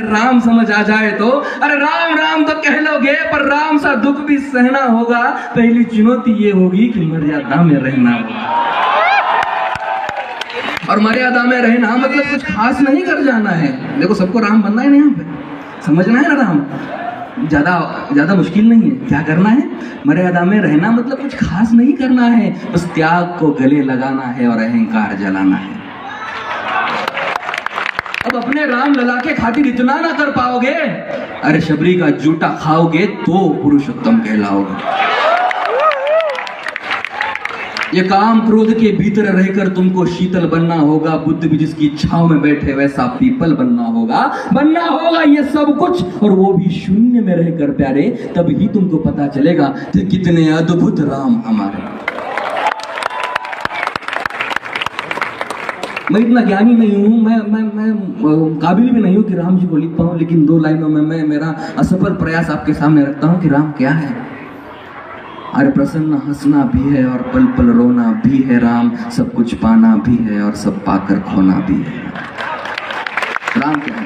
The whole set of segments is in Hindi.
राम समझ आ जाए तो, अरे राम राम तो कह लोगे पर राम सा दुख भी सहना होगा। पहली चुनौती ये होगी कि मर्यादा में रहना होगा। और मर्यादा में रहना मतलब कुछ खास नहीं कर जाना है। देखो सबको राम बनना है ना, यहाँ पे समझना है ना। राम ज्यादा मुश्किल नहीं है। क्या करना है? मर्यादा में रहना मतलब कुछ खास नहीं करना है, बस त्याग को गले लगाना है और अहंकार जलाना है। अब अपने राम लला के खातिर इतना ना कर पाओगे, अरे शबरी का जूटा खाओगे तो पुरुषोत्तम कहलाओगे। ये काम क्रोध के भीतर रहकर तुमको शीतल बनना होगा। बुद्ध भी जिसकी छांव में बैठे वैसा पीपल बनना होगा ये सब कुछ, और वो भी शून्य में रहकर प्यारे। तब ही तुमको पता चलेगा कि कितने अद्भुत राम हमारे। मैं इतना ज्ञानी नहीं हूँ, मैं काबिल भी नहीं हूँ कि राम जी को लिख पाऊँ, लेकिन 2 लाइनों में मैं मेरा असफल प्रयास आपके सामने रखता हूँ कि राम क्या है। अरे प्रसन्न हंसना भी है और पल पल रोना भी है राम, सब कुछ पाना भी है और सब पाकर खोना भी है। राम क्या है?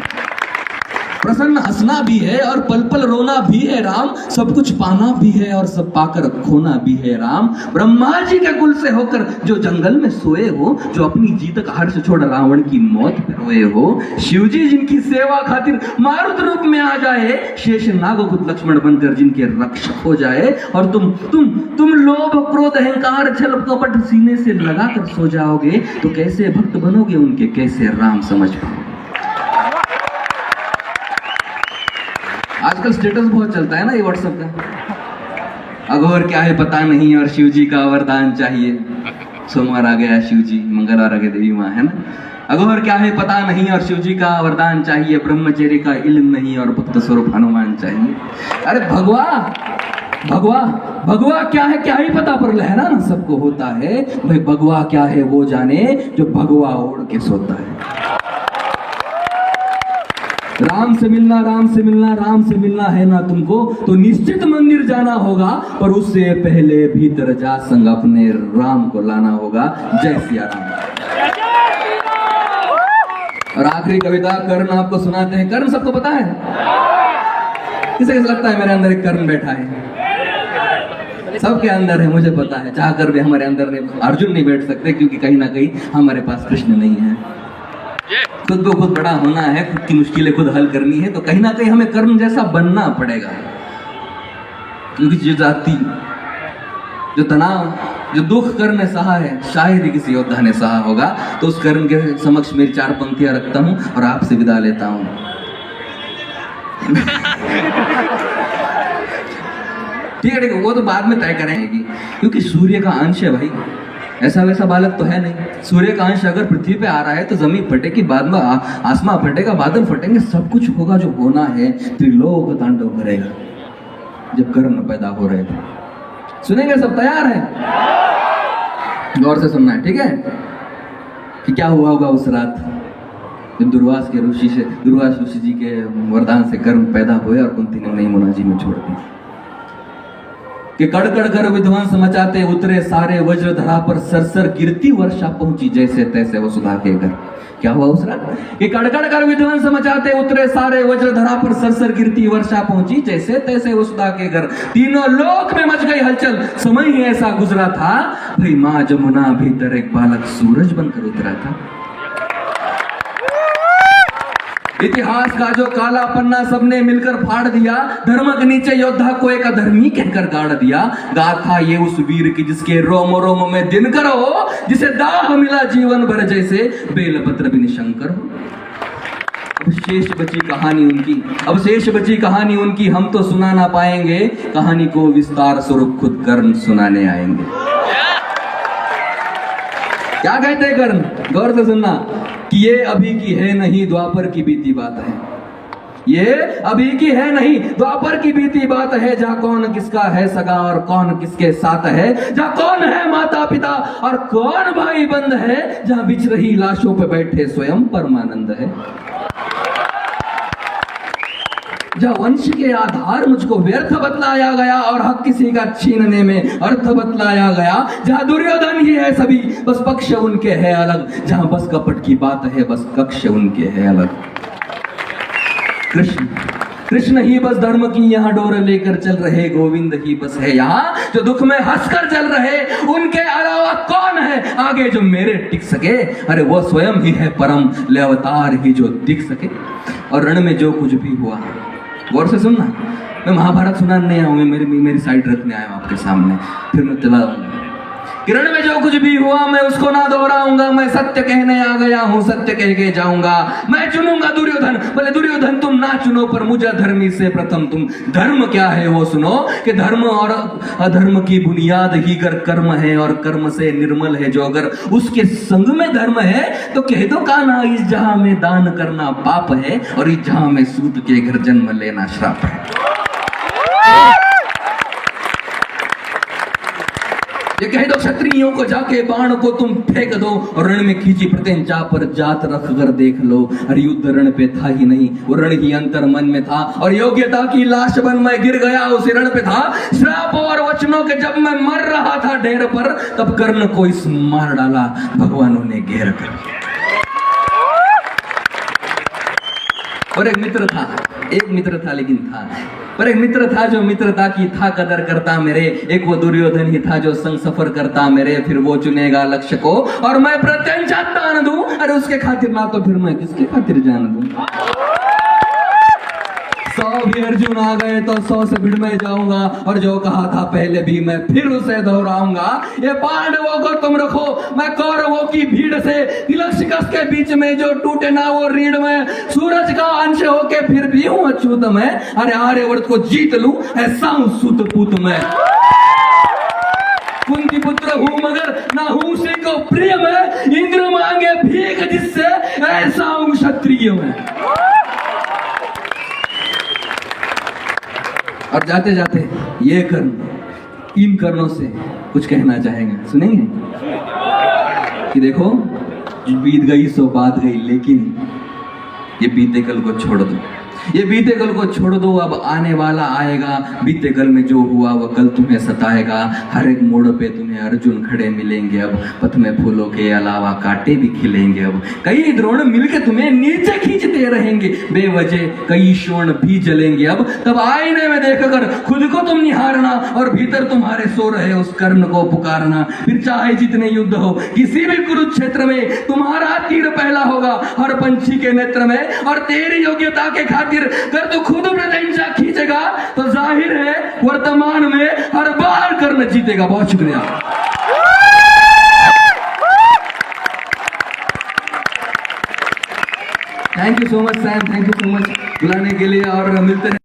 प्रसन्न हंसना भी है और पल पल रोना भी है राम, सब कुछ पाना भी है और सब पाकर खोना भी है राम। ब्रह्मा जी के कुल से होकर जो जंगल में सोए हो, जो अपनी जीत का हर्ष छोड़ रावण की मौत पे रोए हो, शिव जी जिनकी सेवा खातिर मारुत रूप में आ जाए, शेष नाग लक्ष्मण बनकर जिनके रक्षक हो जाए, और तुम लोभ क्रोध अहंकार छल कपट सीने से लगाकर सो जाओगे, तो कैसे भक्त बनोगे उनके, कैसे राम समझ पाओगे। आजकल स्टेटस बहुत चलता है ना ये व्हाट्सएप का, अघोर क्या है पता नहीं और शिव जी का वरदान चाहिए। सोमवार आ गया शिव जी, मंगलवार आ गया देवी माँ, है ना। अघोर क्या है पता नहीं और शिव जी का वरदान चाहिए, ब्रह्मचर्य का इल्म नहीं और भक्त स्वरूप हनुमान चाहिए। अरे भगवा क्या है क्या ही पता, पर लहरा ना सबको होता है। भाई भगवा क्या है वो जाने जो भगवा ओढ़ के सोता है। राम से मिलना है ना तुमको, तो निश्चित मंदिर जाना होगा, पर उससे पहले भीतर जा संग अपने राम को लाना होगा। जय सिया राम। और आखिरी कविता कर्ण आपको सुनाते हैं। कर्ण सबको पता है? किसे लगता है मेरे अंदर एक कर्ण बैठा है? सबके अंदर है, मुझे पता है। चाहकर भी हमारे अंदर नहीं, अर्जुन नहीं बैठ सकते, क्योंकि कहीं ना कहीं हमारे पास कृष्ण नहीं है। खुद को खुद बड़ा होना है, खुद की मुश्किलें खुद हल करनी है, तो कहीं ना कहीं हमें कर्ण जैसा बनना पड़ेगा। क्योंकि जो जाति, जो तनाव, जो दुख कर्ण ने सहा है, शायद ही किसी योद्धा ने सहा होगा। तो उस कर्ण के समक्ष मेरी 4 पंक्तियां रखता हूं और आपसे विदा लेता हूं। ठीक है, वो तो बाद में तय करेंगे, क्योंकि सूर्य का अंश है भाई, ऐसा वैसा बालक तो है नहीं। सूर्य का अंश अगर पृथ्वी पे आ रहा है तो जमीन फटेगी, बाद में आसमां फटेगा, बादल फटेंगे, सब कुछ होगा जो होना है। त्रिलोक तांडव करेगा जब कर्ण पैदा हो रहे थे। सुनेंगे सब? तैयार है? गौर से सुनना है, ठीक है? कि क्या हुआ होगा उस रात जब दुर्वास ऋषि जी के वरदान से कर्ण पैदा हुए और कुंती ने उन्हें यमुना जी में छोड़ दी। कि कड़कड़ कर विध्वंस मचाते उतरे सारे, वज्र धरा पर सरसर गिरती वर्षा पहुंची जैसे तैसे वसुधा के घर। क्या हुआ उस रात? कि कड़कड़ कर विध्वंस मचाते उतरे सारे, वज्र धरा पर सरसर गिरती वर्षा पहुंची जैसे तैसे वसुधा के घर। तीनों लोक में मच गई हलचल, समय ही ऐसा गुजरा था, भाई माँ जमुना भीतर एक बालक सूरज बनकर उतरा था। इतिहास का जो काला पन्ना सबने मिलकर फाड़ दिया, धर्म के नीचे योद्धा को एक अधर्मी कहकर गाड़ दिया। गाथा ये उस वीर की जिसके रोम रोम में दिनकर हो, जिसे दाह मिला जीवन भर जैसे बेलपत्र बिन शंकर हो। अब शेष बची कहानी उनकी हम तो सुना ना पाएंगे, कहानी को विस्तार स्वरूप खुद कर्ण सुनाने आएंगे। क्या कहते हैं कर्ण? गौर से सुनना कि ये अभी की है नहीं, द्वापर की बीती बात है। ये अभी की है नहीं, द्वापर की बीती बात है। जहाँ कौन किसका है सगा और कौन किसके साथ है, जहाँ कौन है माता पिता और कौन भाई बंद है, जहाँ बिछ रही लाशों पे बैठे स्वयं परमानंद है। जहाँ वंश के आधार मुझको व्यर्थ बतलाया गया और हक किसी का छीनने में अर्थ बतलाया गया। जहाँ दुर्योधन ही है सभी, बस पक्ष उनके है अलग। जहाँ बस कपट की बात है, बस कक्ष उनके है अलग। कृष्ण कृष्ण ही बस धर्म की यहाँ डोर लेकर चल रहे, गोविंद ही बस है यहाँ जो दुख में हंसकर चल रहे, उनके अलावा कौन है आगे जो मेरे टिक सके, अरे वो स्वयं ही है परम, ले अवतार ही जो दिख सके। और रण में जो कुछ भी हुआ, गौर से सुनना, मैं महाभारत सुनाने नहीं आऊँ, मेरी साइड रखने आया हूँ आपके सामने, फिर मैं चला जाऊंगा। किरण में जो कुछ भी हुआ मैं उसको ना दोहराऊंगा, मैं सत्य कहने आ गया हूं, सत्य कह के जाऊंगा। मैं चुनूंगा दुर्योधन, बोले दुर्योधन तुम ना चुनो, पर मुझे धर्मी से प्रथम तुम। धर्म क्या है वो सुनो, कि धर्म और अधर्म की बुनियाद ही कर कर्म है, और कर्म से निर्मल है जो, अगर उसके संग में धर्म है तो कह दो कान्हा इस जहां में दान करना पाप है, और इस जहां में सूत के घर जन्म लेना श्राप है। ये कह दो क्षत्रियों को जाके बाण को तुम फेंक दो, और रण में खींची प्रत्यंचा पर जात रख कर देख लो, अरे युद्ध रण पे था ही नहीं, वो रण ही अंतर मन में था, और योग्यता की लाश बन मैं गिर गया उस रण पे था। श्राप और वचनों के जब मैं मर रहा था ढेर पर, तब कर्ण को इस मार डाला भगवानों ने घेर कर। और एक मित्र था लेकिन था, पर एक मित्र था जो मित्रता की था कदर करता मेरे, एक वो दुर्योधन ही था जो संग सफर करता मेरे, फिर वो चुनेगा लक्ष्य को और मैं प्रत्यंचा तान दूं, अरे उसके खातिर ना तो फिर मैं किसके खातिर जान दूं। 100 भी अर्जुन आ गए तो 100 से भिड़ में जाऊंगा, और जो कहा था पहले भी मैं फिर उसे दोहराऊंगा। ये पांडवों को तुम रखो, मैं कौरवों की भीड़ से तिलक शिकस्त के बीच में जो टूटे ना वो रीढ़ में, सूरज का अंश होके फिर भी हूं अछूत मैं, अरे आर्यवर्त को जीत लूं ऐसा हूं सूत पूत मैं। कुंती पुत्र हूं मगर ना हूं श्री को प्रिय मैं, इंद्र मांगे भीख जिससे ऐसा हूं क्षत्रिय मैं। और जाते जाते ये कर्म, इन कर्मों से कुछ कहना चाहेंगे, सुनेंगे कि देखो बीत गई सो बात गई, लेकिन ये बीते कल को छोड़ दो, ये बीते कल को छोड़ दो, अब आने वाला आएगा। बीते कल में जो हुआ वो कल तुम्हें सताएगा, हर एक मोड़ पे तुम्हें अर्जुन खड़े मिलेंगे, अब पथ में फूलों के अलावा कांटे भी खिलेंगे, अब कई द्रोण मिलकर तुम्हें नीचे खींचते रहेंगे, बेवजह कई शोण भी जलेंगे। अब तब आईने में देखकर खुद को तुम निहारना, और भीतर तुम्हारे सो रहे उस कर्ण को पुकारना। फिर चाहे जितने युद्ध हो किसी भी कुरुक्षेत्र में, तुम्हारा तीर पहला होगा हर पंछी के नेत्र में, और तेरी योग्यता के खातिर कर तू खुद प्रत्यंचा खींचेगा तो जाहिर है वर्तमान में हर बार कर्ण जीतेगा। बहुत शुक्रिया। Thank you so much Sam, thank you so much बुलाने के लिए, और मिलते हैं।